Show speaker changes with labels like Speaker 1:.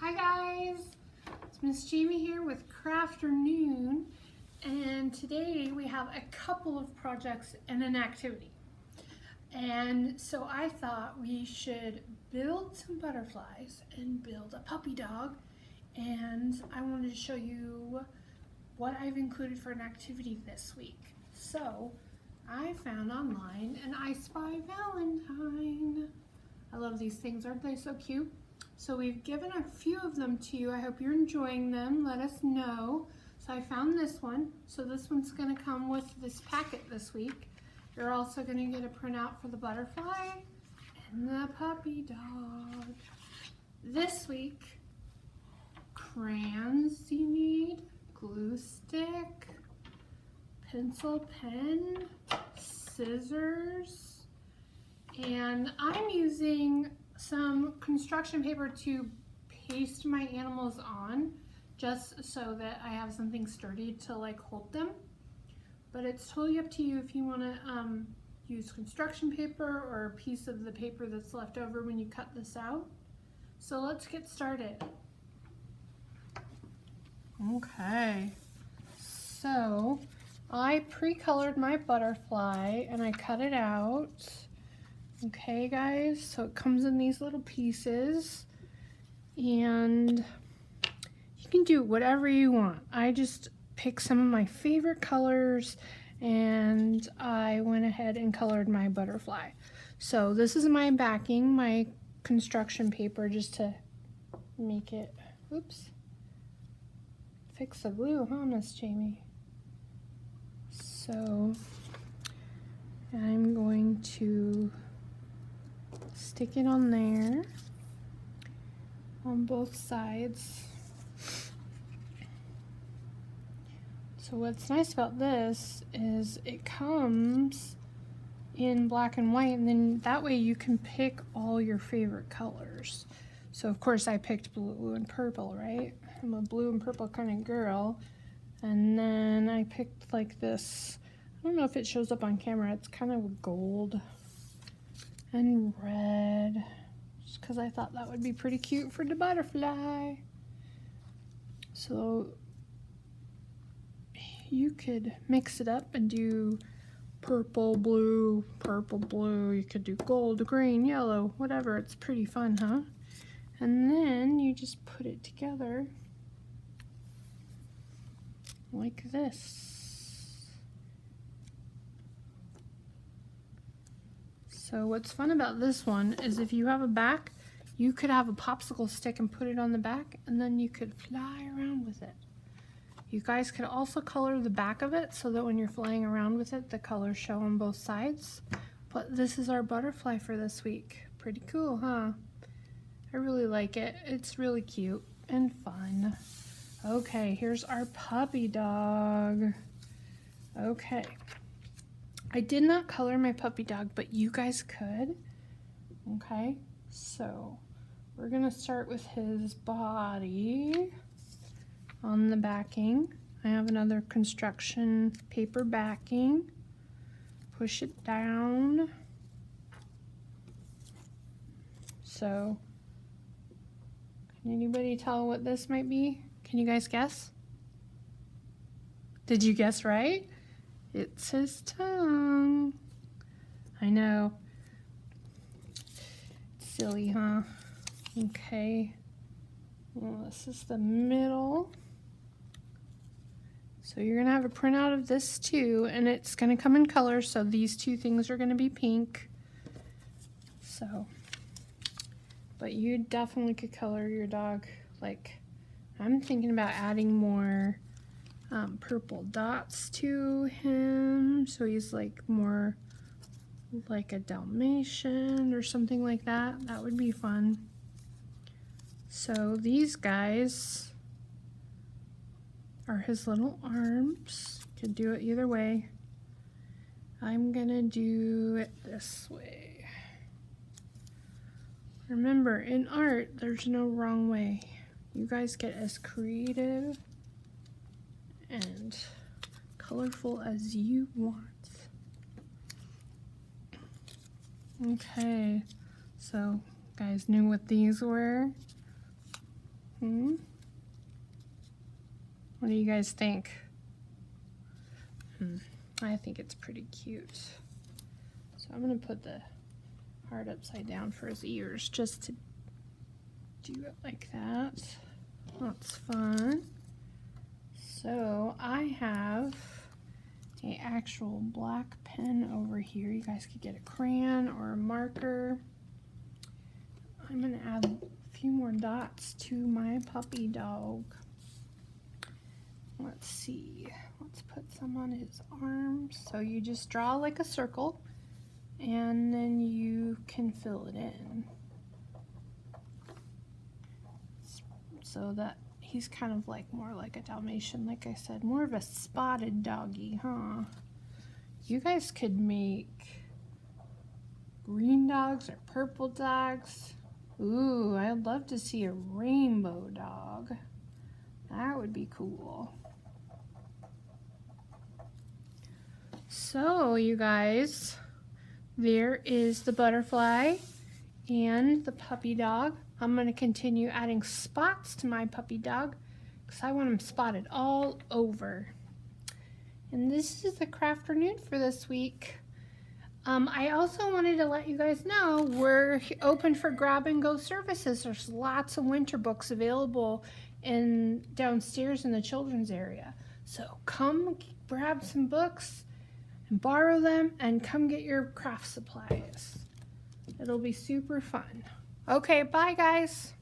Speaker 1: Hi guys, it's Miss Jamie here with Crafternoon, and today we have a couple of projects and an activity. And so I thought we should build some butterflies and build a puppy dog, and I wanted to show you what I've included for an activity this week. So I found online an I Spy Valentine. I love these things, aren't they so cute? So we've given a few of them to you. I hope you're enjoying them. Let us know. So I found this one. So this one's going to come with this packet this week. You're also going to get a printout for the butterfly and the puppy dog. This week, crayons you need, glue stick, pencil, pen, scissors, and I'm using some construction paper to paste my animals on, just so that I have something sturdy to like hold them. But it's totally up to you if you want to use construction paper or a piece of the paper that's left over when you cut this out. So let's get started. Okay, so I pre-colored my butterfly and I cut it out. Okay guys, so it comes in these little pieces and you can do whatever you want. I just picked some of my favorite colors and I went ahead and colored my butterfly. So this is my backing, my construction paper, just to make it, oops, fix the glue, huh, Miss Jamie? So I'm going to stick it on there on both sides. So what's nice about this is it comes in black and white, and then that way you can pick all your favorite colors. So of course I picked blue and purple, right? I'm a blue and purple kind of girl. And then I picked like this, I don't know if it shows up on camera, it's kind of gold and red, just because I thought that would be pretty cute for the butterfly. So you could mix it up and do purple, blue, you could do gold, green, yellow, whatever. It's pretty fun, huh? And then you just put it together like this. So what's fun about this one is if you have a back, you could have a popsicle stick and put it on the back, and then you could fly around with it. You guys could also color the back of it so that when you're flying around with it, the colors show on both sides. But this is our butterfly for this week. Pretty cool, huh? I really like it. It's really cute and fun. Okay, here's our puppy dog. Okay. I did not color my puppy dog, but you guys could. Okay, so we're gonna start with his body on the backing. I have another construction paper backing. Push it down. So, can anybody tell what this might be? Can you guys guess? Did you guess right? It's his tongue. I know. Silly, huh? Okay. Well, this is the middle. So you're gonna have a printout of this too, and it's gonna come in color, so these two things are gonna be pink. So, but you definitely could color your dog. Like, I'm thinking about adding more purple dots to him, so he's like more like a Dalmatian or something like that. That would be fun. So these guys are his little arms. Could do it either way. I'm gonna do it this way. Remember, in art, there's no wrong way. You guys get as creative and colorful as you want. Okay, so guys knew what these were. What do you guys think? I think it's pretty cute. So I'm going to put the heart upside down for his ears just to do it like that. That's fun. So I have an actual black pen over here. You guys could get a crayon or a marker. I'm going to add a few more dots to my puppy dog. Let's see. Let's put some on his arms. So you just draw like a circle and then you can fill it in. So that he's kind of like more like a Dalmatian, like I said, more of a spotted doggy, huh? You guys could make green dogs or purple dogs. Ooh, I'd love to see a rainbow dog. That would be cool. So you guys, there is the butterfly and the puppy dog. I'm going to continue adding spots to my puppy dog because I want him spotted all over. And this is the Crafternoon for this week. I also wanted to let you guys know we're open for grab and go services. There's lots of winter books available downstairs in the children's area. So come grab some books and borrow them and come get your craft supplies. It'll be super fun. Okay, bye guys.